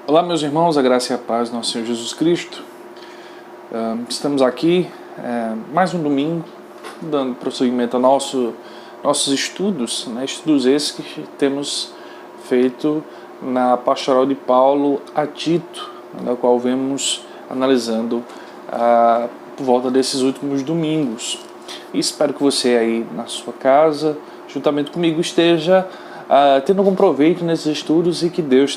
Olá, meus irmãos, a graça e a paz do nosso Senhor Jesus Cristo. Estamos aqui mais um domingo, dando prosseguimento a nossos estudos, estudos esses que temos feito na pastoral de Paulo a Tito, da qual vemos analisando por volta desses últimos domingos. E espero que você aí na sua casa, juntamente comigo, esteja tendo algum proveito nesses estudos e que Deus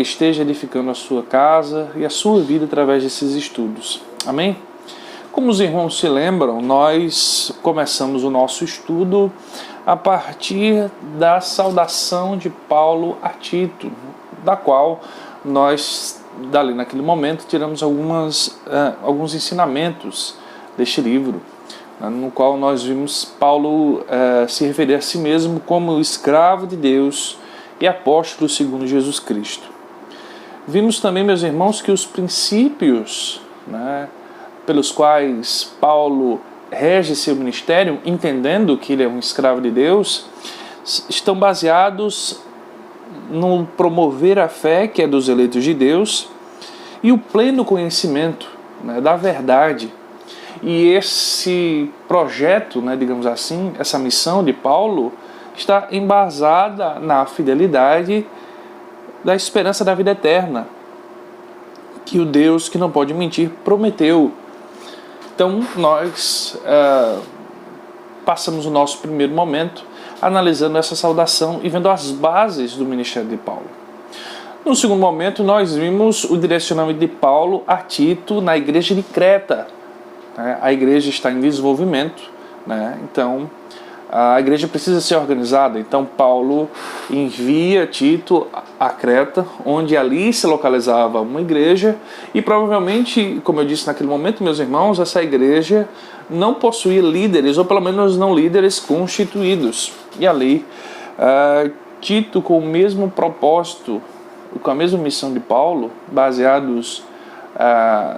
esteja edificando a sua casa e a sua vida através desses estudos. Amém? Como os irmãos se lembram, nós começamos o nosso estudo a partir da saudação de Paulo a Tito, da qual nós, dali naquele momento, tiramos alguns ensinamentos deste livro, no qual nós vimos Paulo se referir a si mesmo como escravo de Deus e apóstolo segundo Jesus Cristo. Vimos também, meus irmãos, que os princípios pelos quais Paulo rege seu ministério, entendendo que ele é um escravo de Deus, estão baseados no promover a fé, que é dos eleitos de Deus, e o pleno conhecimento da verdade. E esse projeto, digamos assim, essa missão de Paulo, está embasada na fidelidade da esperança da vida eterna, que o Deus que não pode mentir prometeu. Então nós passamos o nosso primeiro momento analisando essa saudação e vendo as bases do ministério de Paulo. No segundo momento nós vimos o direcionamento de Paulo a Tito na igreja de Creta. A igreja está em desenvolvimento, então a igreja precisa ser organizada. Então Paulo envia Tito a Creta, onde ali se localizava uma igreja, e provavelmente, como eu disse naquele momento, meus irmãos, essa igreja não possuía líderes, ou pelo menos não líderes constituídos. E ali Tito, com o mesmo propósito, com a mesma missão de Paulo, baseados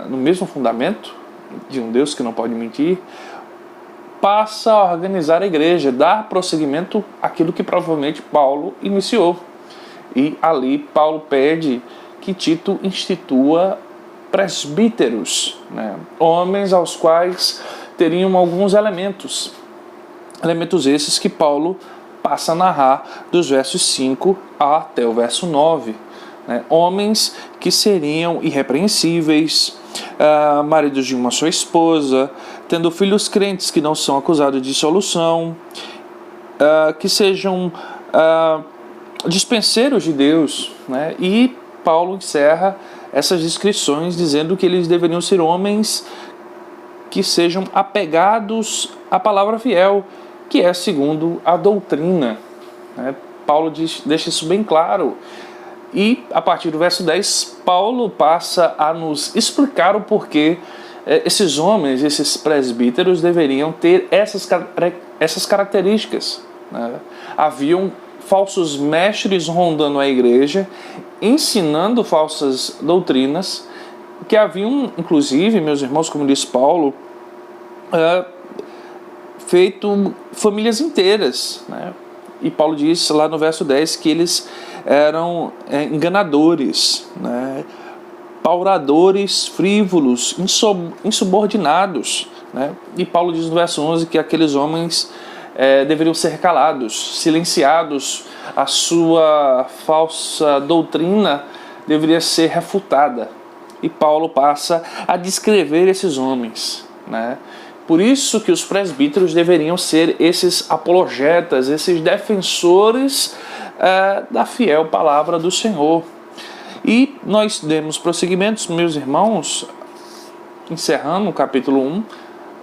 no mesmo fundamento de um Deus que não pode mentir, passa a organizar a igreja, dar prosseguimento àquilo que provavelmente Paulo iniciou. E ali Paulo pede que Tito institua presbíteros, homens aos quais teriam alguns elementos esses que Paulo passa a narrar dos versos 5 até o verso 9. Homens que seriam irrepreensíveis, maridos de uma só esposa, tendo filhos crentes que não são acusados de dissolução, que sejam dispenseiros de Deus, E Paulo encerra essas descrições dizendo que eles deveriam ser homens que sejam apegados à palavra fiel, que é segundo a doutrina. Paulo deixa isso bem claro. E a partir do verso 10, Paulo passa a nos explicar o porquê esses homens, esses presbíteros, deveriam ter essas características. Haviam falsos mestres rondando a igreja, ensinando falsas doutrinas, que haviam, inclusive, meus irmãos, como diz Paulo, feito famílias inteiras. E Paulo diz lá no verso 10 que eles eram enganadores, pauradores, frívolos, insubordinados. E Paulo diz no verso 11 que aqueles homens deveriam ser calados, silenciados, a sua falsa doutrina deveria ser refutada. E Paulo passa a descrever esses homens. Por isso que os presbíteros deveriam ser esses apologetas, esses defensores da fiel palavra do Senhor. E nós demos prosseguimentos, meus irmãos, encerrando o capítulo 1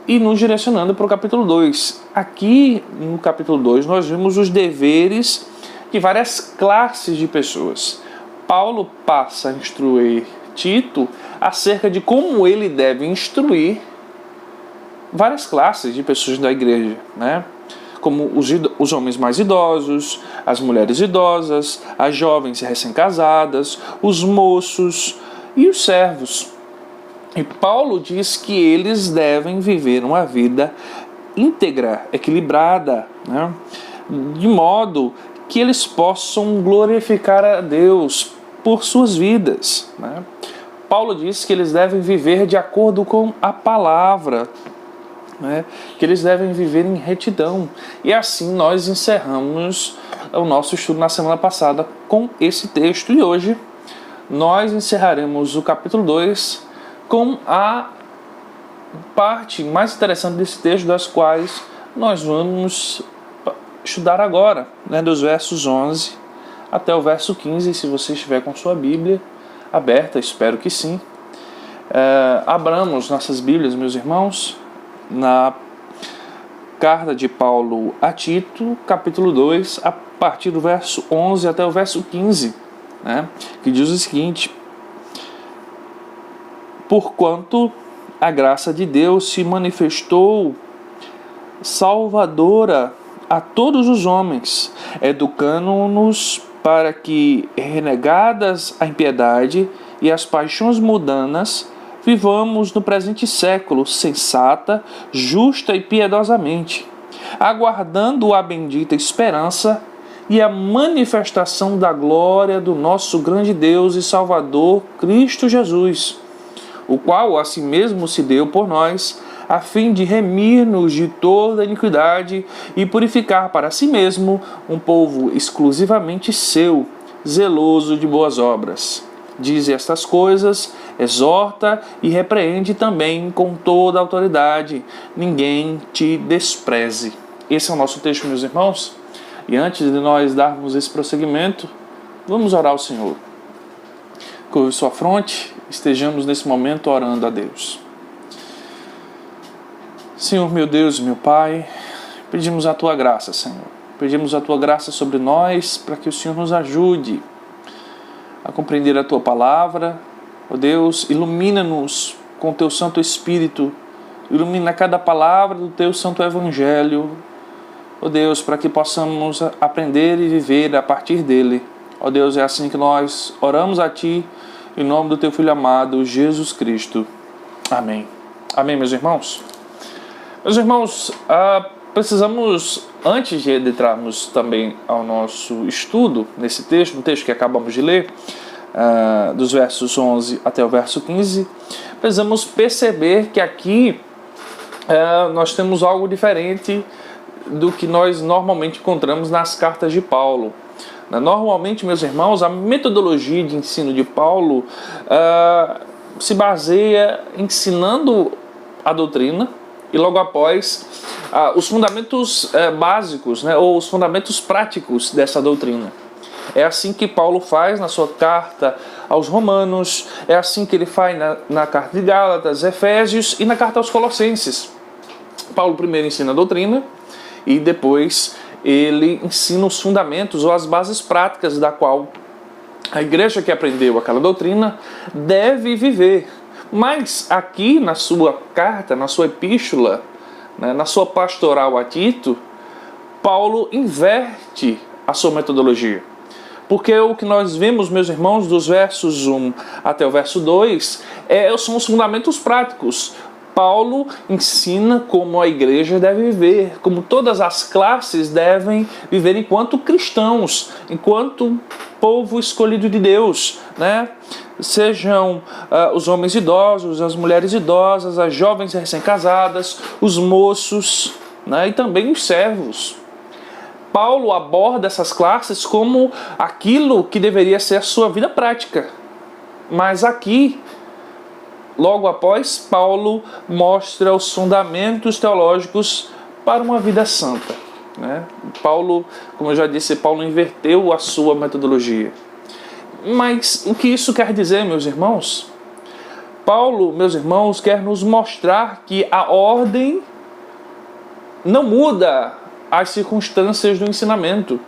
e nos direcionando para o capítulo 2. Aqui no capítulo 2 nós vimos os deveres de várias classes de pessoas. Paulo passa a instruir Tito acerca de como ele deve instruir várias classes de pessoas da igreja, como os homens mais idosos, as mulheres idosas, as jovens recém-casadas, os moços e os servos. E Paulo diz que eles devem viver uma vida íntegra, equilibrada, de modo que eles possam glorificar a Deus por suas vidas, né? Paulo diz que eles devem viver de acordo com a palavra, né? Que eles devem viver em retidão. E assim nós encerramos o nosso estudo na semana passada com esse texto. E hoje nós encerraremos o capítulo 2 com a parte mais interessante desse texto, das quais nós vamos estudar agora, né? Dos versos 11 até o verso 15, se você estiver com sua Bíblia aberta, espero que sim. Abramos nossas Bíblias, meus irmãos, na carta de Paulo a Tito, capítulo 2, a partir do verso 11 até o verso 15, né, que diz o seguinte: porquanto a graça de Deus se manifestou salvadora a todos os homens, educando-nos para que, renegadas a impiedade e as paixões mundanas, vivamos no presente século sensata, justa e piedosamente, aguardando a bendita esperança e a manifestação da glória do nosso grande Deus e Salvador, Cristo Jesus, o qual a si mesmo se deu por nós, a fim de remir-nos de toda iniquidade e purificar para si mesmo um povo exclusivamente seu, zeloso de boas obras. Diz estas coisas, exorta e repreende também com toda a autoridade. Ninguém te despreze. Esse é o nosso texto, meus irmãos. E antes de nós darmos esse prosseguimento, vamos orar ao Senhor. Curve sua fronte, estejamos nesse momento orando a Deus. Senhor, meu Deus, meu Pai, pedimos a Tua graça, Senhor. Pedimos a Tua graça sobre nós, para que o Senhor nos ajude a compreender a Tua palavra. Ó Deus, ilumina-nos com o Teu Santo Espírito, ilumina cada palavra do Teu Santo Evangelho, ó Deus, para que possamos aprender e viver a partir dele. Ó Deus, é assim que nós oramos a Ti, em nome do Teu Filho amado, Jesus Cristo. Amém. Amém, meus irmãos? Meus irmãos, precisamos, antes de adentrarmos também ao nosso estudo nesse texto, no texto que acabamos de ler, dos versos 11 até o verso 15, precisamos perceber que aqui nós temos algo diferente do que nós normalmente encontramos nas cartas de Paulo. Normalmente, meus irmãos, a metodologia de ensino de Paulo se baseia ensinando a doutrina e logo após os fundamentos básicos, né, ou os fundamentos práticos dessa doutrina. É assim que Paulo faz na sua carta aos Romanos, é assim que ele faz na carta de Gálatas, Efésios e na carta aos Colossenses. Paulo primeiro ensina a doutrina e depois ele ensina os fundamentos ou as bases práticas da qual a igreja que aprendeu aquela doutrina deve viver. Mas aqui na sua carta, na sua epístola, né, na sua pastoral a Tito, Paulo inverte a sua metodologia. Porque o que nós vemos, meus irmãos, dos versos 1 até o verso 2, são os fundamentos práticos. Paulo ensina como a igreja deve viver, como todas as classes devem viver enquanto cristãos, enquanto povo escolhido de Deus, né? Sejam os homens idosos, as mulheres idosas, as jovens recém-casadas, os moços, né? E também os servos. Paulo aborda essas classes como aquilo que deveria ser a sua vida prática. Mas aqui, logo após, Paulo mostra os fundamentos teológicos para uma vida santa, né? Paulo, como eu já disse, Paulo inverteu a sua metodologia. Mas o que isso quer dizer, meus irmãos? Paulo, meus irmãos, quer nos mostrar que a ordem não muda as circunstâncias do ensinamento.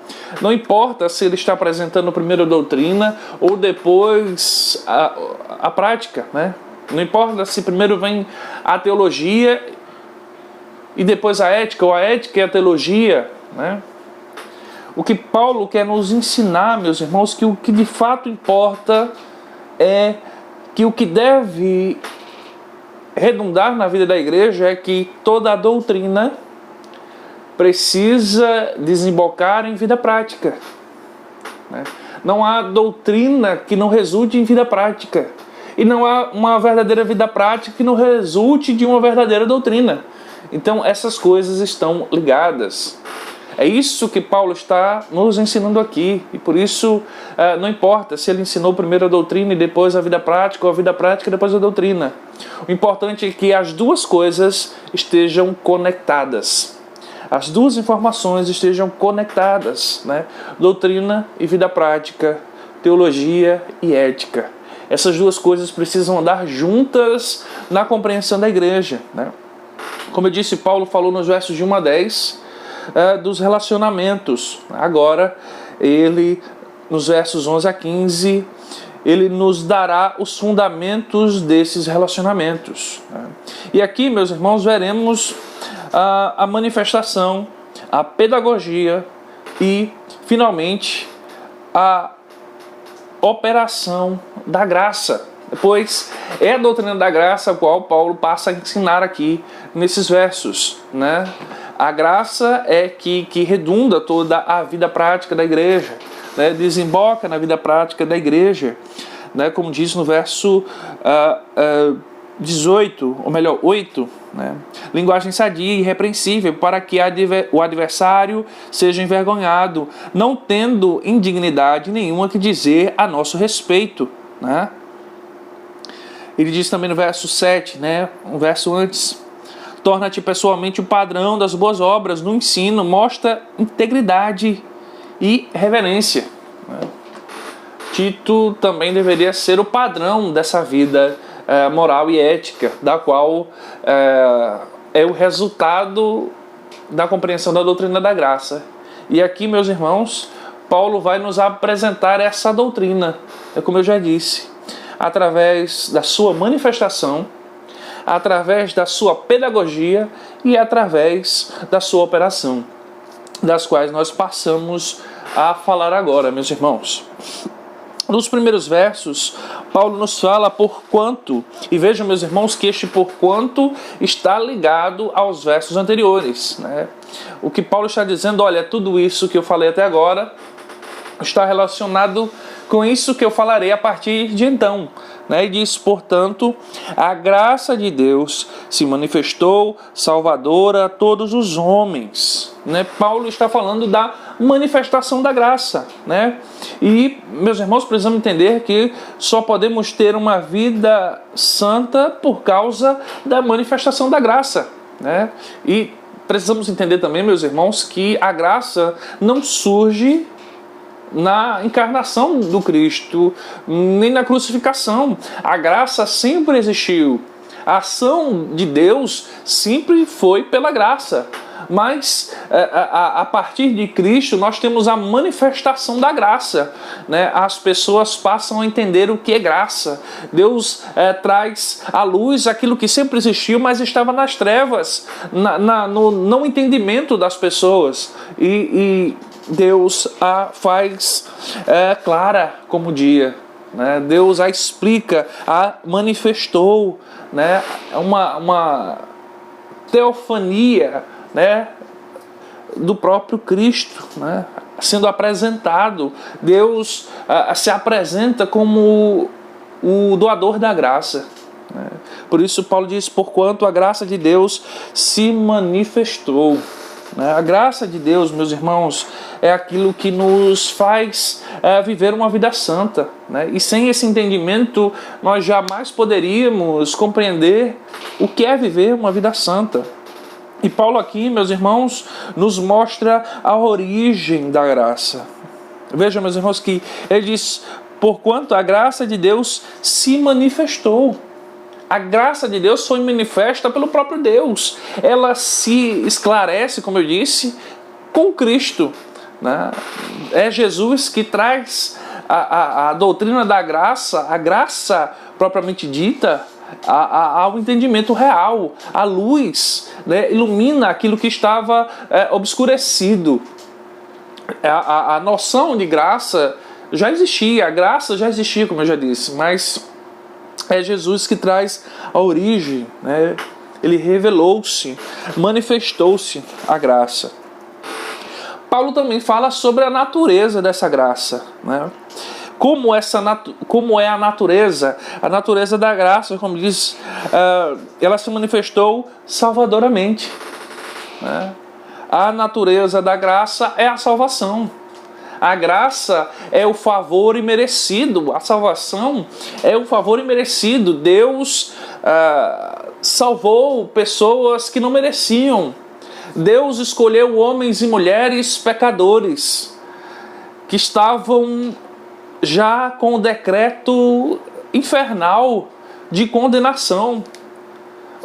Não importa se ele está apresentando primeiro a doutrina ou depois a prática, né? Não importa se primeiro vem a teologia e depois a ética, ou a ética e a teologia, né? O que Paulo quer nos ensinar, meus irmãos, que o que de fato importa é que o que deve redundar na vida da igreja é que toda a doutrina precisa desembocar em vida prática. né? Não há doutrina que não resulte em vida prática. E não há uma verdadeira vida prática que não resulte de uma verdadeira doutrina. Então essas coisas estão ligadas. É isso que Paulo está nos ensinando aqui. E por isso não importa se ele ensinou primeiro a doutrina e depois a vida prática, ou a vida prática e depois a doutrina. O importante é que as duas coisas estejam conectadas. As duas informações estejam conectadas, né? Doutrina e vida prática, teologia e ética. Essas duas coisas precisam andar juntas na compreensão da igreja, né? Como eu disse, Paulo falou nos versos de 1 a 10 dos relacionamentos. Agora, ele, nos versos 11 a 15, ele nos dará os fundamentos desses relacionamentos, né? E aqui, meus irmãos, veremos a manifestação, a pedagogia e, finalmente, a operação da graça. Pois é a doutrina da graça a qual Paulo passa a ensinar aqui nesses versos, né? A graça é que redunda toda a vida prática da igreja, né? Desemboca na vida prática da igreja, né? Como diz no verso 18, ou melhor, 8, né? Linguagem sadia e irrepreensível, para que o adversário seja envergonhado, não tendo indignidade nenhuma que dizer a nosso respeito, né? Ele diz também no verso 7, né? Um verso antes: torna-te pessoalmente o padrão das boas obras no ensino, mostra integridade e reverência, né? Tito também deveria ser o padrão dessa vida moral e ética, da qual é o resultado da compreensão da doutrina da graça. E aqui, meus irmãos, Paulo vai nos apresentar essa doutrina, como eu já disse, através da sua manifestação, através da sua pedagogia e através da sua operação, das quais nós passamos a falar agora, meus irmãos. Nos primeiros versos, Paulo nos fala porquanto, e vejam, meus irmãos, que este porquanto está ligado aos versos anteriores, né? O que Paulo está dizendo, olha, tudo isso que eu falei até agora está relacionado com isso que eu falarei a partir de então, né? E diz, portanto, a graça de Deus se manifestou salvadora a todos os homens, né? Paulo está falando da manifestação da graça, né? E, meus irmãos, precisamos entender que só podemos ter uma vida santa por causa da manifestação da graça, né? E precisamos entender também, meus irmãos, que a graça não surge na encarnação do Cristo, nem na crucificação. A graça sempre existiu. A ação de Deus sempre foi pela graça. Mas a partir de Cristo nós temos a manifestação da graça, né? As pessoas passam a entender o que é graça. Deus traz à luz aquilo que sempre existiu, mas estava nas trevas, no não entendimento das pessoas. E Deus a faz clara como o dia, né? Deus a explica, a manifestou, né? Uma teofania, né, do próprio Cristo, né, sendo apresentado. Deus se apresenta como o doador da graça, né? Por isso Paulo diz, porquanto a graça de Deus se manifestou, né? A graça de Deus, meus irmãos, é aquilo que nos faz viver uma vida santa, né? E sem esse entendimento nós jamais poderíamos compreender o que é viver uma vida santa. E Paulo aqui, meus irmãos, nos mostra a origem da graça. Vejam, meus irmãos, que ele diz, porquanto a graça de Deus se manifestou. A graça de Deus foi manifesta pelo próprio Deus. Ela se esclarece, como eu disse, com Cristo, né? É Jesus que traz a doutrina da graça, a graça propriamente dita, ao entendimento real. A luz, né, ilumina aquilo que estava obscurecido. A noção de graça já existia, a graça já existia, como eu já disse, mas é Jesus que traz a origem, né? Ele revelou-se, manifestou-se a graça. Paulo também fala sobre a natureza dessa graça, né? Como é a natureza? A natureza da graça, como diz, ela se manifestou salvadoramente, né? A natureza da graça é a salvação. A graça é o favor imerecido. A salvação é o favor imerecido. Deus salvou pessoas que não mereciam. Deus escolheu homens e mulheres pecadores que estavam já com o decreto infernal de condenação.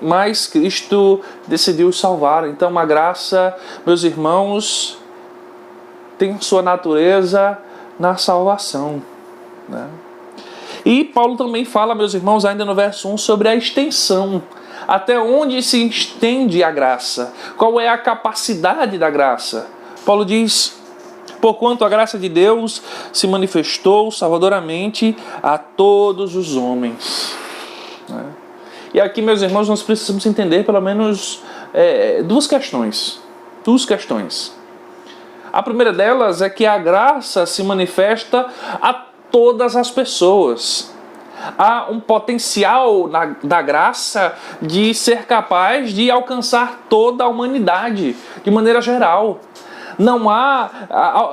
Mas Cristo decidiu salvar. Então a graça, meus irmãos, tem sua natureza na salvação, né? E Paulo também fala, meus irmãos, ainda no verso 1, sobre a extensão. Até onde se estende a graça? Qual é a capacidade da graça? Paulo diz: porquanto a graça de Deus se manifestou salvadoramente a todos os homens, né? E aqui, meus irmãos, nós precisamos entender pelo menos duas questões. A primeira delas é que a graça se manifesta a todas as pessoas. Há um potencial da graça de ser capaz de alcançar toda a humanidade, de maneira geral. Não há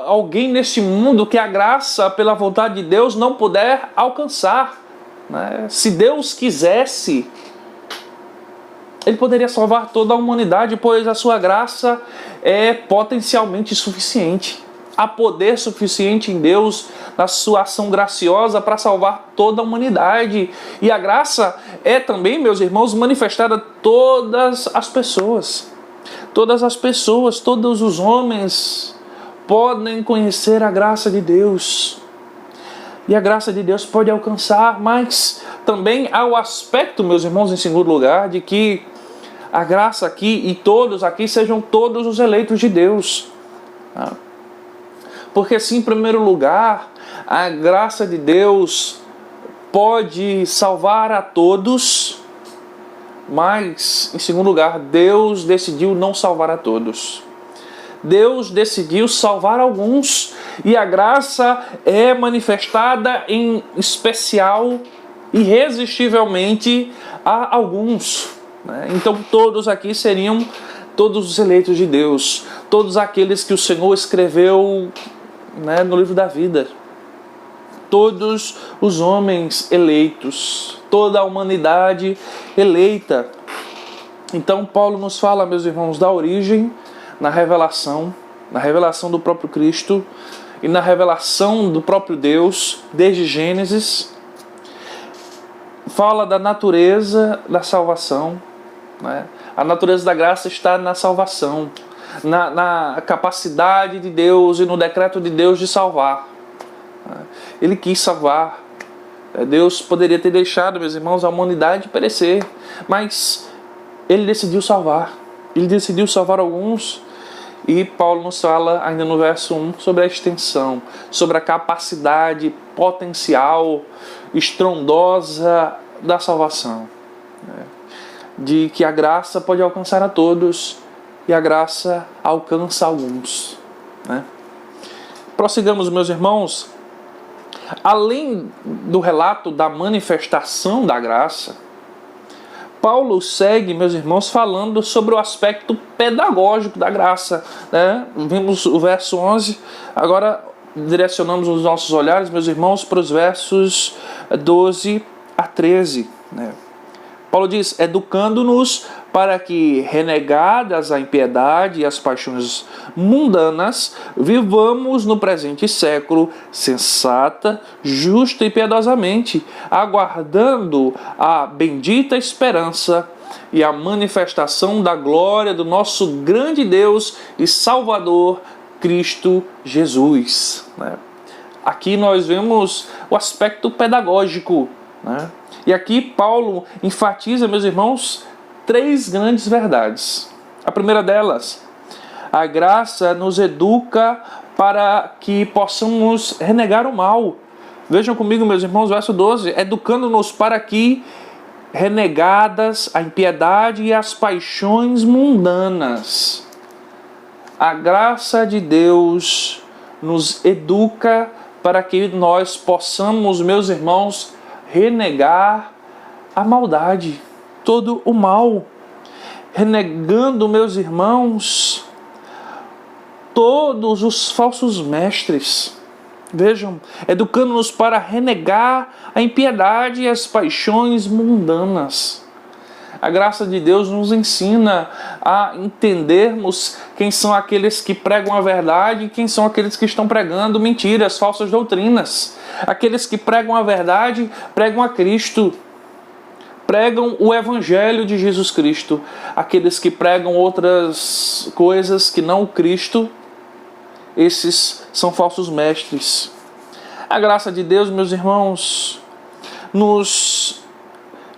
alguém neste mundo que a graça, pela vontade de Deus, não puder alcançar, né? Se Deus quisesse, Ele poderia salvar toda a humanidade, pois a sua graça é potencialmente suficiente. Há poder suficiente em Deus, na sua ação graciosa, para salvar toda a humanidade. E a graça é também, meus irmãos, manifestada a todas as pessoas. Todas as pessoas, todos os homens podem conhecer a graça de Deus. E a graça de Deus pode alcançar, mas também há o aspecto, meus irmãos, em segundo lugar, de que a graça aqui e todos aqui sejam todos os eleitos de Deus. Porque sim, em primeiro lugar, a graça de Deus pode salvar a todos, mas, em segundo lugar, Deus decidiu não salvar a todos. Deus decidiu salvar alguns, e a graça é manifestada em especial, irresistivelmente, a alguns. Então todos aqui seriam todos os eleitos de Deus, todos aqueles que o Senhor escreveu, né, no livro da vida. Todos os homens eleitos, toda a humanidade eleita. Então Paulo nos fala, meus irmãos, da origem, na revelação do próprio Cristo e na revelação do próprio Deus, desde Gênesis. Fala da natureza da salvação, né? A natureza da graça está na salvação, na capacidade de Deus e no decreto de Deus de salvar. Ele quis salvar. Deus poderia ter deixado, meus irmãos, a humanidade perecer, mas Ele decidiu salvar. Ele decidiu salvar alguns. E Paulo nos fala, ainda no verso 1, sobre a extensão, sobre a capacidade potencial, estrondosa da salvação, né? De que a graça pode alcançar a todos e a graça alcança alguns, né? Prossigamos, meus irmãos. Além do relato da manifestação da graça, Paulo segue, meus irmãos, falando sobre o aspecto pedagógico da graça, né? Vimos o verso 11, agora direcionamos os nossos olhares, meus irmãos, para os versos 12 a 13, né? Paulo diz: educando-nos para que, renegadas a impiedade e as paixões mundanas, vivamos no presente século sensata, justa e piedosamente, aguardando a bendita esperança e a manifestação da glória do nosso grande Deus e Salvador, Cristo Jesus, né? Aqui nós vemos o aspecto pedagógico, né? E aqui Paulo enfatiza, meus irmãos, 3 grandes verdades. A primeira delas: a graça nos educa para que possamos renegar o mal. Vejam comigo, meus irmãos, verso 12: educando-nos para que, renegadas a impiedade e as paixões mundanas. A graça de Deus nos educa para que nós possamos, meus irmãos, renegar a maldade, todo o mal. Renegando, meus irmãos, todos os falsos mestres. Vejam, educando-nos para renegar a impiedade e as paixões mundanas. A graça de Deus nos ensina a entendermos quem são aqueles que pregam a verdade e quem são aqueles que estão pregando mentiras, falsas doutrinas. Aqueles que pregam a verdade, pregam a Cristo, pregam o Evangelho de Jesus Cristo. Aqueles que pregam outras coisas que não o Cristo, esses são falsos mestres. A graça de Deus, meus irmãos, nos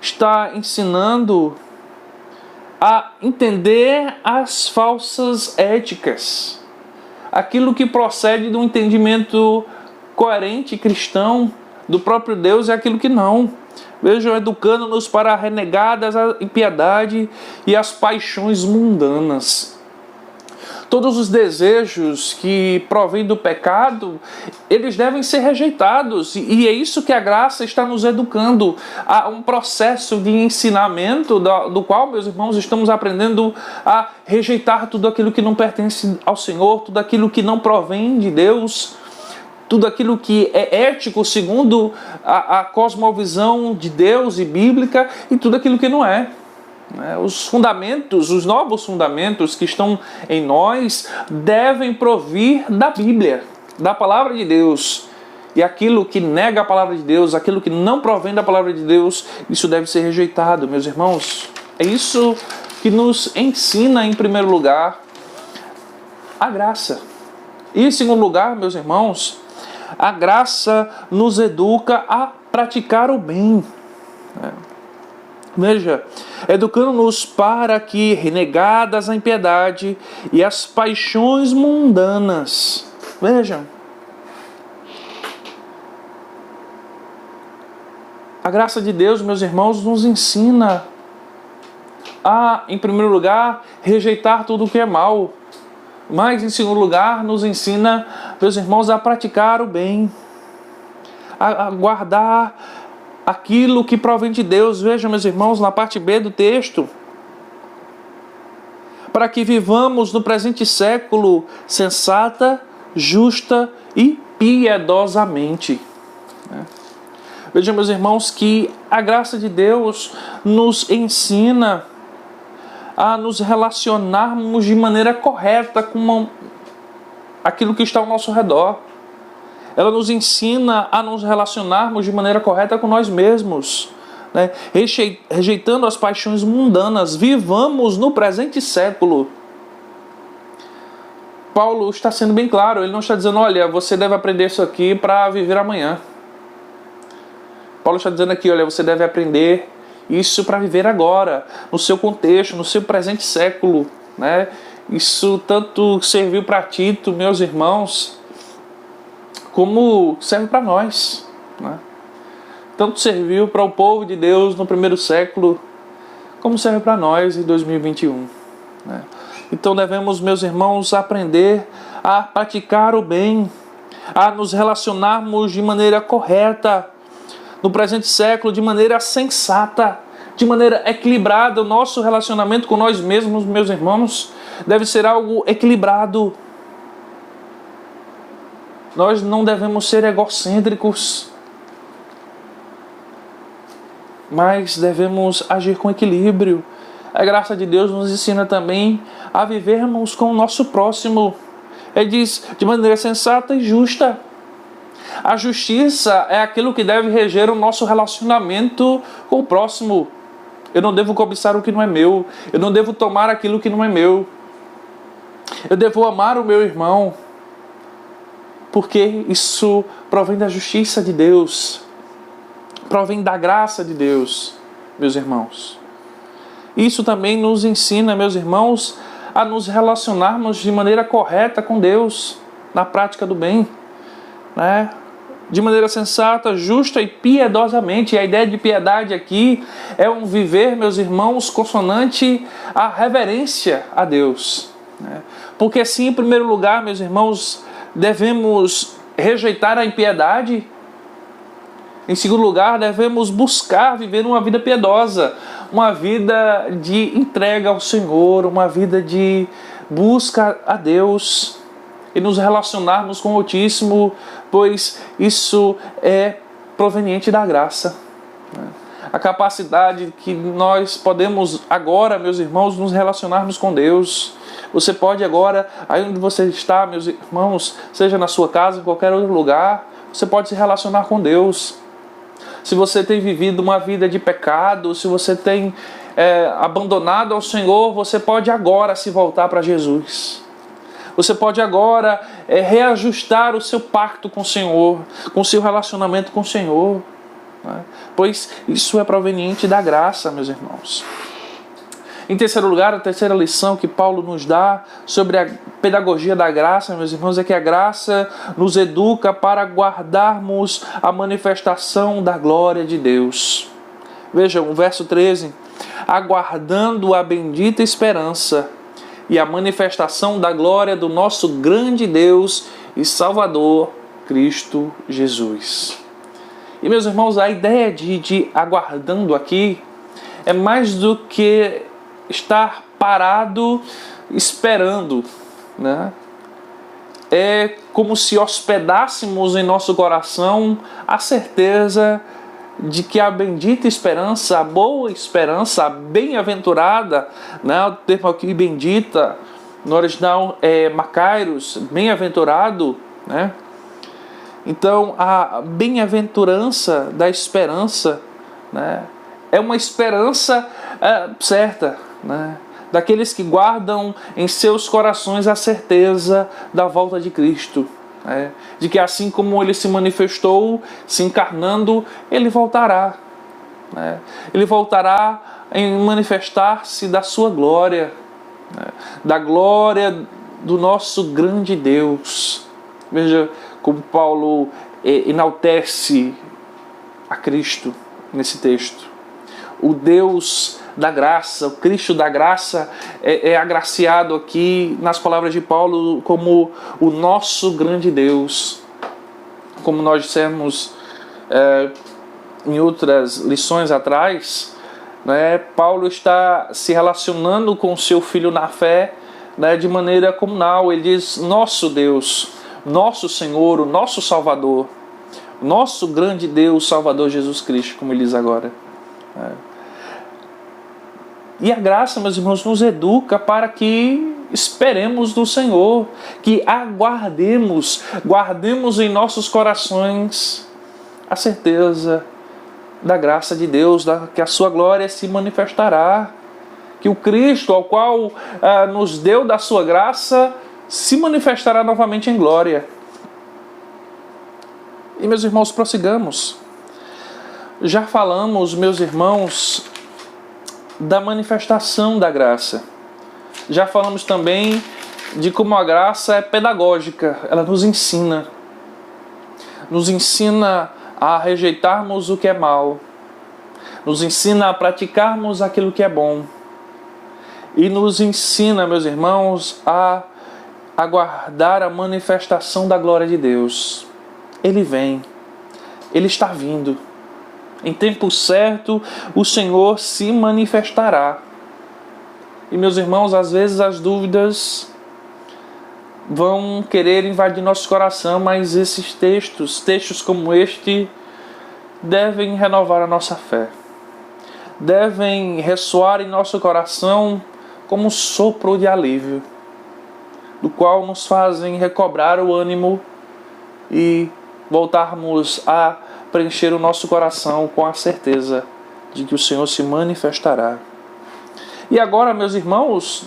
está ensinando a entender as falsas éticas. Aquilo que procede do entendimento coerente cristão do próprio Deus é aquilo que não. Vejam, educando-nos para a renegada a impiedade e as paixões mundanas. Todos os desejos que provêm do pecado, eles devem ser rejeitados. E é isso que a graça está nos educando. Há um processo de ensinamento do qual, meus irmãos, estamos aprendendo a rejeitar tudo aquilo que não pertence ao Senhor, tudo aquilo que não provém de Deus, tudo aquilo que é ético segundo a cosmovisão de Deus e bíblica, e tudo aquilo que não é. Os fundamentos, os novos fundamentos que estão em nós devem provir da Bíblia, da palavra de Deus. E aquilo que nega a palavra de Deus, aquilo que não provém da palavra de Deus, isso deve ser rejeitado, meus irmãos. É isso que nos ensina, em primeiro lugar, a graça. E em segundo lugar, meus irmãos, a graça nos educa a praticar o bem. Veja, educando-nos para que, renegadas a impiedade e as paixões mundanas, vejam, a graça de Deus, meus irmãos, nos ensina a, em primeiro lugar, rejeitar tudo o que é mal, mas, em segundo lugar, nos ensina, meus irmãos, a praticar o bem, a guardar aquilo que provém de Deus. Vejam, meus irmãos, na parte B do texto, para que vivamos no presente século sensata, justa e piedosamente. Vejam, meus irmãos, que a graça de Deus nos ensina a nos relacionarmos de maneira correta com aquilo que está ao nosso redor. Ela nos ensina a nos relacionarmos de maneira correta com nós mesmos, né? Rejeitando as paixões mundanas. Vivamos no presente século. Paulo está sendo bem claro, ele não está dizendo, olha, você deve aprender isso aqui para viver amanhã. Paulo está dizendo aqui, olha, você deve aprender isso para viver agora, no seu contexto, no seu presente século, né? Isso tanto serviu para Tito, meus irmãos, como serve para nós, né? Tanto serviu para o povo de Deus no primeiro século, como serve para nós em 2021, né? Então devemos, meus irmãos, aprender a praticar o bem, a nos relacionarmos de maneira correta no presente século, de maneira sensata, de maneira equilibrada. O nosso relacionamento com nós mesmos, meus irmãos, deve ser algo equilibrado. Nós não devemos ser egocêntricos, mas devemos agir com equilíbrio. A graça de Deus nos ensina também a vivermos com o nosso próximo. Ele diz, de maneira sensata e justa. A justiça é aquilo que deve reger o nosso relacionamento com o próximo. Eu não devo cobiçar o que não é meu. Eu não devo tomar aquilo que não é meu. Eu devo amar o meu irmão, porque isso provém da justiça de Deus, provém da graça de Deus, meus irmãos. Isso também nos ensina, meus irmãos, a nos relacionarmos de maneira correta com Deus, na prática do bem, né? De maneira sensata, justa e piedosamente. E a ideia de piedade aqui é um viver, meus irmãos, consonante à reverência a Deus. né? Porque sim, em primeiro lugar, meus irmãos, devemos rejeitar a impiedade. Em segundo lugar, devemos buscar viver uma vida piedosa, uma vida de entrega ao Senhor, uma vida de busca a Deus e nos relacionarmos com o Altíssimo, pois isso é proveniente da graça. A capacidade que nós podemos agora, meus irmãos, nos relacionarmos com Deus. Você pode agora, aí onde você está, meus irmãos, seja na sua casa, em qualquer outro lugar, você pode se relacionar com Deus. Se você tem vivido uma vida de pecado, se você tem abandonado ao Senhor, você pode agora se voltar para Jesus. Você pode agora reajustar o seu pacto com o Senhor, com o seu relacionamento com o Senhor, né? Pois isso é proveniente da graça, meus irmãos. Em terceiro lugar, a terceira lição que Paulo nos dá sobre a pedagogia da graça, meus irmãos, é que a graça nos educa para guardarmos a manifestação da glória de Deus. Vejam, o verso 13: aguardando a bendita esperança e a manifestação da glória do nosso grande Deus e Salvador, Cristo Jesus. E, meus irmãos, a ideia de aguardando aqui é mais do que estar parado esperando, né? É como se hospedássemos em nosso coração a certeza de que a bendita esperança, a boa esperança, a bem-aventurada, né? O termo aqui bendita, no original é makairos, bem-aventurado, né? Então, a bem-aventurança da esperança, né, é uma esperança certa, né, daqueles que guardam em seus corações a certeza da volta de Cristo, né, de que assim como Ele se manifestou, se encarnando, Ele voltará. Né, Ele voltará em manifestar-se da sua glória, né, da glória do nosso grande Deus. Veja como Paulo enaltece a Cristo nesse texto. O Deus da graça, o Cristo da graça é agraciado aqui nas palavras de Paulo como o nosso grande Deus. Como nós dissemos em outras lições atrás, né, Paulo está se relacionando com seu filho na fé, né, de maneira comunal. Ele diz nosso Deus, nosso Senhor, o nosso Salvador, nosso grande Deus, Salvador Jesus Cristo, como ele diz agora. E a graça, meus irmãos, nos educa para que esperemos no Senhor, que guardemos em nossos corações a certeza da graça de Deus, que a sua glória se manifestará, que o Cristo, ao qual nos deu da sua graça, se manifestará novamente em glória. E, meus irmãos, prossigamos. Já falamos, meus irmãos, da manifestação da graça. Já falamos também de como a graça é pedagógica. Ela nos ensina a rejeitarmos o que é mal, nos ensina a praticarmos aquilo que é bom e nos ensina, meus irmãos, a aguardar a manifestação da glória de Deus. Ele vem, Ele está vindo. Em tempo certo, o Senhor se manifestará. E, meus irmãos, às vezes as dúvidas vão querer invadir nosso coração, mas esses textos como este, devem renovar a nossa fé. Devem ressoar em nosso coração como um sopro de alívio, do qual nos fazem recobrar o ânimo e voltarmos a preencher o nosso coração com a certeza de que o Senhor se manifestará. E agora, meus irmãos,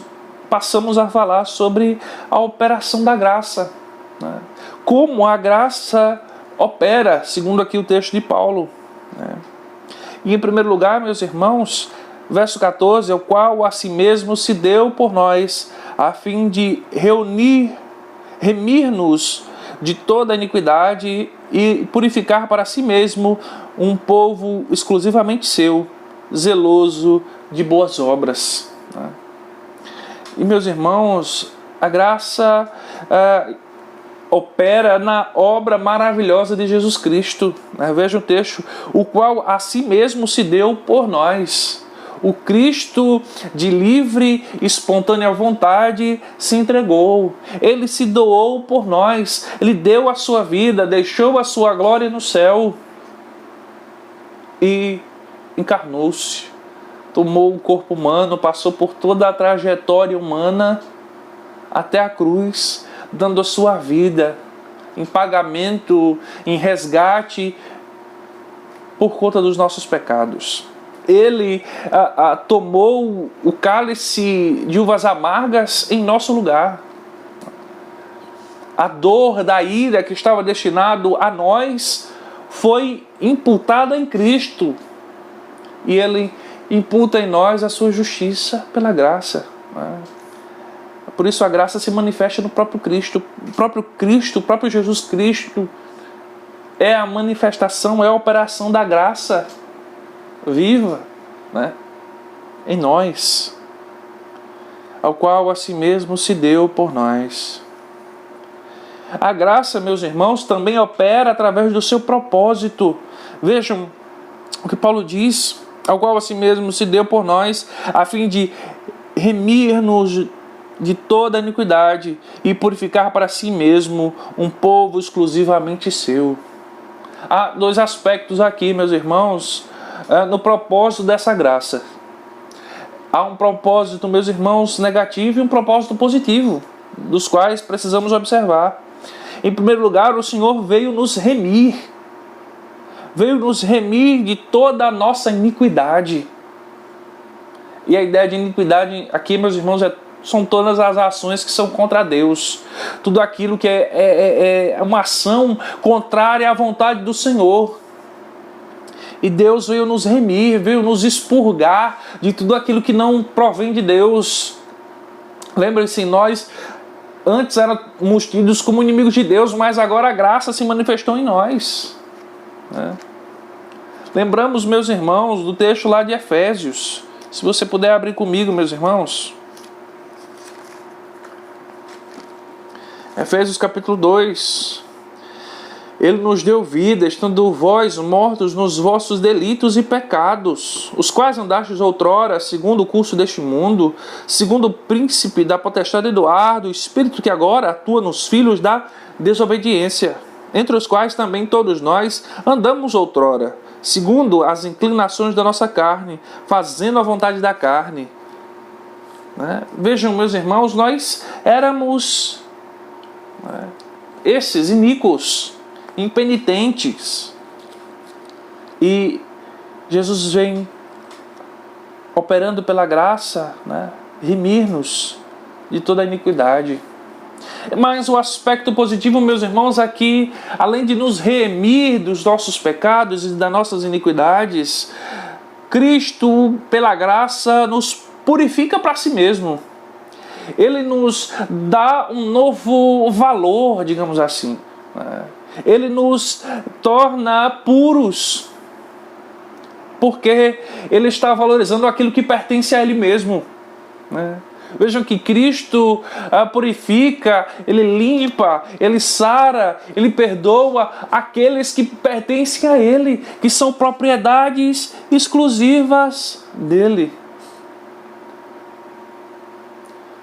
passamos a falar sobre a operação da graça, né? Como a graça opera, segundo aqui o texto de Paulo, né? E em primeiro lugar, meus irmãos, verso 14, o qual a si mesmo se deu por nós, a fim de remir-nos de toda a iniquidade e purificar para si mesmo um povo exclusivamente seu, zeloso de boas obras. E, meus irmãos, A graça opera na obra maravilhosa de Jesus Cristo. Veja o texto: o qual a si mesmo se deu por nós. O Cristo, de livre e espontânea vontade, se entregou. Ele se doou por nós. Ele deu a sua vida, deixou a sua glória no céu e encarnou-se. Tomou o corpo humano, passou por toda a trajetória humana até a cruz, dando a sua vida em pagamento, em resgate por conta dos nossos pecados. Ele tomou o cálice de uvas amargas em nosso lugar. A dor da ira que estava destinado a nós foi imputada em Cristo. E Ele imputa em nós a sua justiça pela graça. Por isso a graça se manifesta no próprio Cristo. O próprio Jesus Cristo é a manifestação, é a operação da graça viva, em nós, ao qual a si mesmo se deu por nós. A graça, meus irmãos, também opera através do seu propósito. Vejam o que Paulo diz: ao qual a si mesmo se deu por nós, a fim de remir-nos de toda iniquidade e purificar para si mesmo um povo exclusivamente seu. Há dois aspectos aqui, meus irmãos, no propósito dessa graça. Há um propósito, meus irmãos, negativo e um propósito positivo, dos quais precisamos observar. Em primeiro lugar, o Senhor veio nos remir. Veio nos remir de toda a nossa iniquidade. E a ideia de iniquidade aqui, meus irmãos, são todas as ações que são contra Deus. Tudo aquilo que é uma ação contrária à vontade do Senhor. E Deus veio nos remir, veio nos expurgar de tudo aquilo que não provém de Deus. Lembre-se, nós antes éramos tidos como inimigos de Deus, mas agora a graça se manifestou em nós. Lembramos, meus irmãos, do texto lá de Efésios. Se você puder abrir comigo, meus irmãos. Efésios capítulo 2. Ele nos deu vida, estando vós mortos nos vossos delitos e pecados, os quais andastes outrora, segundo o curso deste mundo, segundo o príncipe da potestade do ar, do espírito que agora atua nos filhos da desobediência, entre os quais também todos nós andamos outrora, segundo as inclinações da nossa carne, fazendo a vontade da carne. Vejam, meus irmãos, nós éramos esses iníquos, impenitentes, e Jesus vem operando pela graça, remir-nos de toda a iniquidade. Mas o aspecto positivo, meus irmãos, aqui, além de nos remir dos nossos pecados e das nossas iniquidades, Cristo, pela graça, nos purifica para si mesmo. Ele nos dá um novo valor, digamos assim. Ele nos torna puros, porque Ele está valorizando aquilo que pertence a Ele mesmo. Vejam que Cristo purifica, Ele limpa, Ele sara, Ele perdoa aqueles que pertencem a Ele, que são propriedades exclusivas dEle.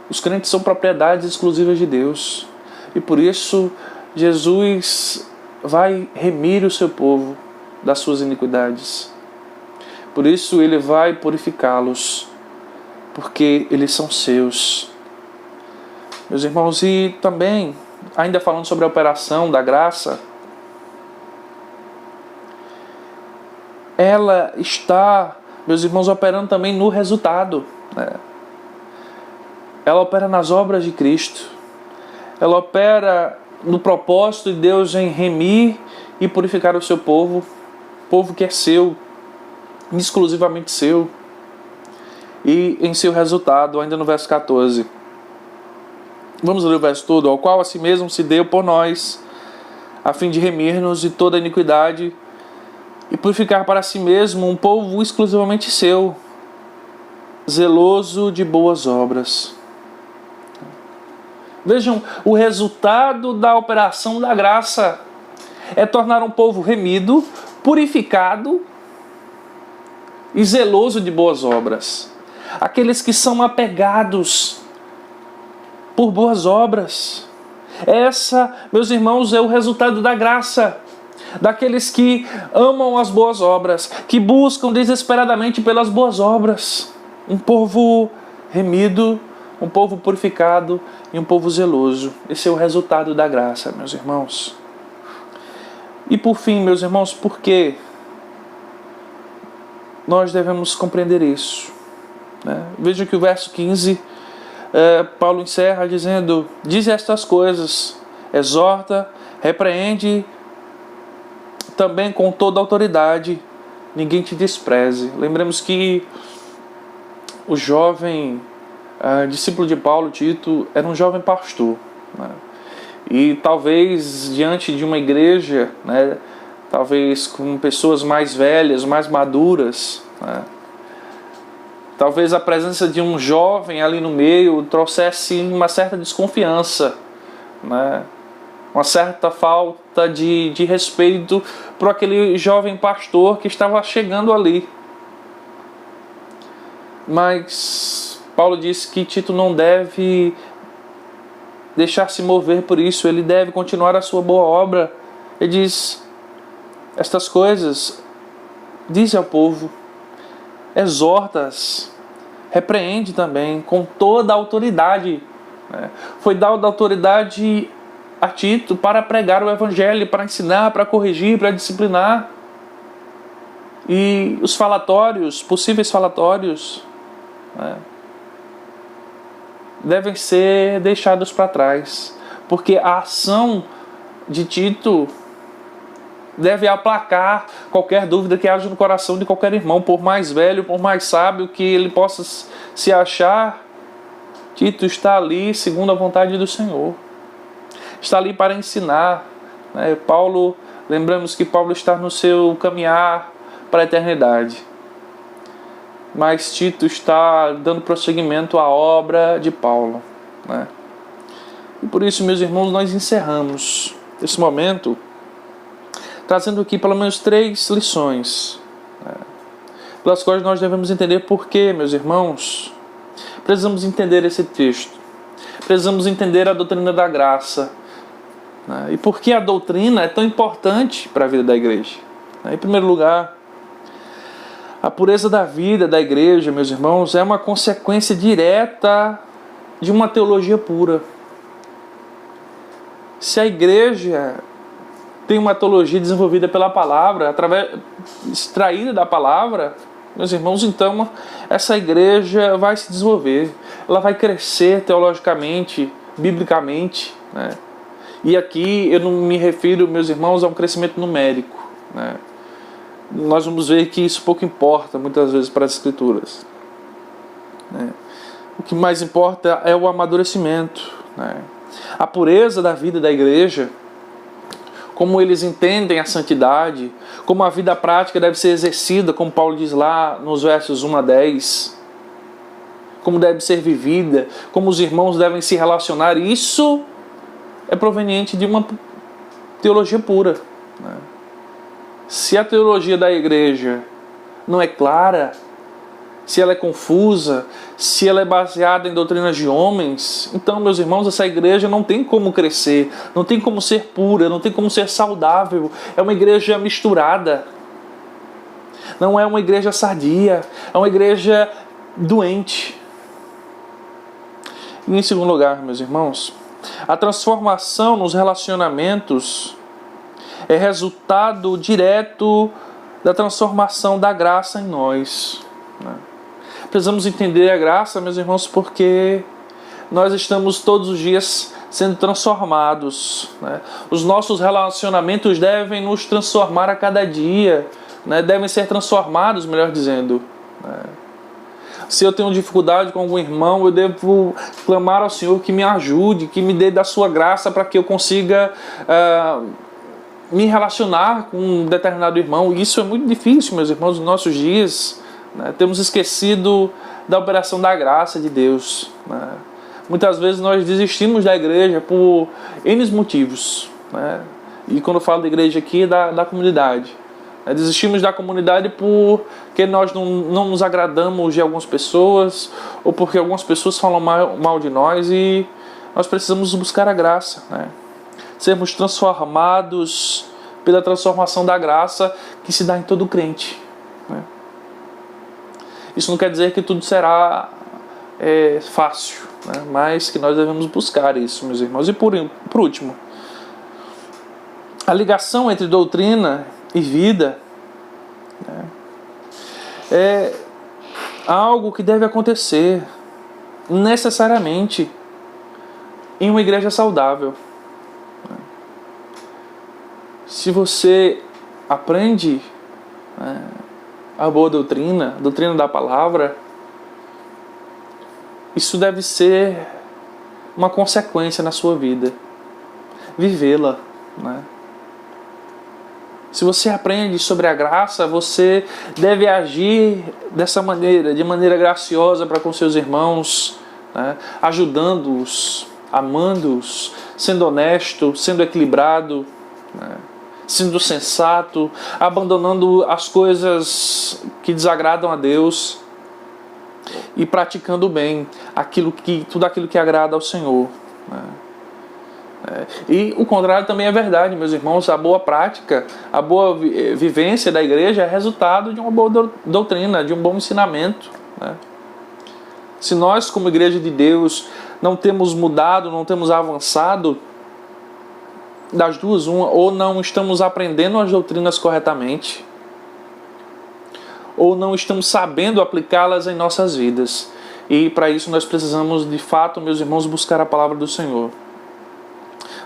Os crentes são propriedades exclusivas de Deus, e por isso Jesus vai remir o seu povo das suas iniquidades. Por isso Ele vai purificá-los, porque eles são seus. Meus irmãos, e também, ainda falando sobre a operação da graça, ela está, meus irmãos, operando também no resultado. Ela opera nas obras de Cristo. Ela opera no propósito de Deus em remir e purificar o seu povo que é seu, exclusivamente seu. E em seu resultado, ainda no verso 14. Vamos ler o verso todo. Ao qual a si mesmo se deu por nós, a fim de remir-nos de toda iniquidade e purificar para si mesmo um povo exclusivamente seu, zeloso de boas obras. Vejam, o resultado da operação da graça é tornar um povo remido, purificado e zeloso de boas obras. Aqueles que são apegados por boas obras. Essa, meus irmãos, é o resultado da graça. Daqueles que amam as boas obras, que buscam desesperadamente pelas boas obras. Um povo remido, um povo purificado e um povo zeloso. Esse é o resultado da graça, meus irmãos. E por fim, meus irmãos, por que nós devemos compreender isso? Veja que o verso 15, Paulo encerra dizendo: diz estas coisas, exorta, repreende também com toda a autoridade, ninguém te despreze. Lembremos que o jovem discípulo de Paulo, Tito, era um jovem pastor, e talvez diante de uma igreja, talvez com pessoas mais velhas, mais maduras, talvez a presença de um jovem ali no meio trouxesse uma certa desconfiança, uma certa falta de respeito por aquele jovem pastor que estava chegando ali. Mas Paulo diz que Tito não deve deixar-se mover por isso, ele deve continuar a sua boa obra. Ele diz: estas coisas, diz ao povo, exorta-as, repreende também com toda a autoridade. Foi dada autoridade a Tito para pregar o evangelho, para ensinar, para corrigir, para disciplinar. E os falatórios, possíveis falatórios, devem ser deixados para trás, porque a ação de Tito deve aplacar qualquer dúvida que haja no coração de qualquer irmão, por mais velho, por mais sábio que ele possa se achar. Tito está ali segundo a vontade do Senhor, está ali para ensinar. Lembramos que Paulo está no seu caminhar para a eternidade, mas Tito está dando prosseguimento à obra de Paulo. E por isso, meus irmãos, nós encerramos esse momento trazendo aqui pelo menos 3 lições, pelas quais nós devemos entender por que, meus irmãos, precisamos entender esse texto, precisamos entender a doutrina da graça, e por que a doutrina é tão importante para a vida da igreja. Em primeiro lugar, a pureza da vida da igreja, meus irmãos, é uma consequência direta de uma teologia pura. Se a igreja tem uma teologia desenvolvida pela palavra, extraída da palavra, meus irmãos, então essa igreja vai se desenvolver, ela vai crescer teologicamente, biblicamente, E aqui eu não me refiro, meus irmãos, a um crescimento numérico, Nós vamos ver que isso pouco importa muitas vezes para as Escrituras, O que mais importa é o amadurecimento, A pureza da vida da igreja, como eles entendem a santidade, como a vida prática deve ser exercida, como Paulo diz lá nos versos 1 a 10, como deve ser vivida, como os irmãos devem se relacionar. Isso é proveniente de uma teologia pura. Se a teologia da igreja não é clara, se ela é confusa, se ela é baseada em doutrinas de homens, então, meus irmãos, essa igreja não tem como crescer, não tem como ser pura, não tem como ser saudável. É uma igreja misturada, não é uma igreja sadia, é uma igreja doente. E em segundo lugar, meus irmãos, a transformação nos relacionamentos é resultado direto da transformação da graça em nós. Precisamos entender a graça, meus irmãos, porque nós estamos todos os dias sendo transformados. Os nossos relacionamentos devem nos transformar a cada dia, devem ser transformados, melhor dizendo. Se eu tenho dificuldade com algum irmão, eu devo clamar ao Senhor que me ajude, que me dê da sua graça para que eu consiga me relacionar com um determinado irmão. E isso é muito difícil, meus irmãos, nos nossos dias. Temos esquecido da operação da graça de Deus. Muitas vezes nós desistimos da igreja por N motivos, né? E quando eu falo da igreja aqui, da comunidade. Desistimos da comunidade porque nós não nos agradamos de algumas pessoas, ou porque algumas pessoas falam mal de nós, e nós precisamos buscar a graça, né? Sermos transformados pela transformação da graça que se dá em todo crente, né? Isso não quer dizer que tudo será fácil, né? Mas que nós devemos buscar isso, meus irmãos. E por último, a ligação entre doutrina e vida, né, é algo que deve acontecer necessariamente em uma igreja saudável. Se você aprende a boa doutrina, a doutrina da palavra, isso deve ser uma consequência na sua vida, vivê-la, né? Se você aprende sobre a graça, você deve agir dessa maneira, de maneira graciosa para com seus irmãos, né? Ajudando-os, amando-os, sendo honesto, sendo equilibrado, né? Sendo sensato, abandonando as coisas que desagradam a Deus e praticando bem tudo aquilo que agrada ao Senhor, né? E o contrário também é verdade, meus irmãos. A boa prática, a boa vivência da igreja é resultado de uma boa doutrina, de um bom ensinamento, né? Se nós, como igreja de Deus, não temos mudado, não temos avançado, das duas uma, ou não estamos aprendendo as doutrinas corretamente, ou não estamos sabendo aplicá-las em nossas vidas. E para isso nós precisamos, de fato, meus irmãos, buscar a palavra do Senhor,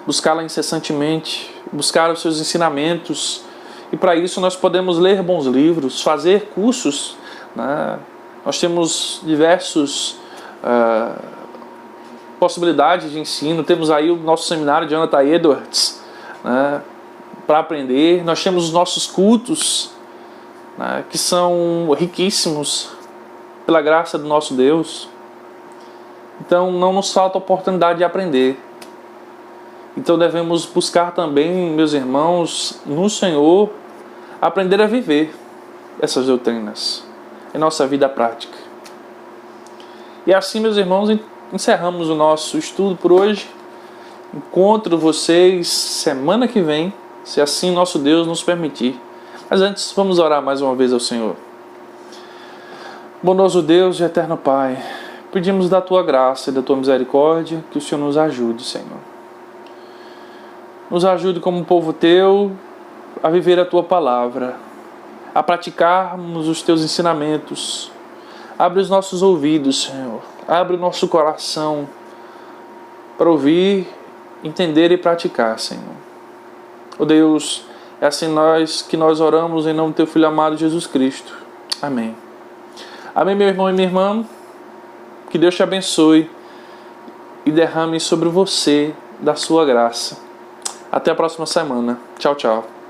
buscá-la incessantemente, buscar os seus ensinamentos. E para isso nós podemos ler bons livros, fazer cursos, né? Nós temos diversas possibilidades de ensino. Temos aí o nosso seminário de Jonathan Edwards, né, para aprender. Nós temos os nossos cultos, né, que são riquíssimos pela graça do nosso Deus. Então não nos falta oportunidade de aprender. Então devemos buscar também, meus irmãos, no Senhor, aprender a viver essas doutrinas em nossa vida prática. E assim, meus irmãos, encerramos o nosso estudo por hoje. Encontro vocês semana que vem, se assim nosso Deus nos permitir. Mas antes, vamos orar mais uma vez ao Senhor. Bondoso Deus e eterno Pai, pedimos da Tua graça e da Tua misericórdia que o Senhor nos ajude, Senhor. Nos ajude como povo Teu a viver a Tua palavra, a praticarmos os Teus ensinamentos. Abre os nossos ouvidos, Senhor. Abre o nosso coração para ouvir, entender e praticar, Senhor. Ó Deus, é assim que nós oramos em nome do Teu Filho amado Jesus Cristo. Amém. Amém, meu irmão e minha irmã. Que Deus te abençoe e derrame sobre você da sua graça. Até a próxima semana. Tchau, tchau.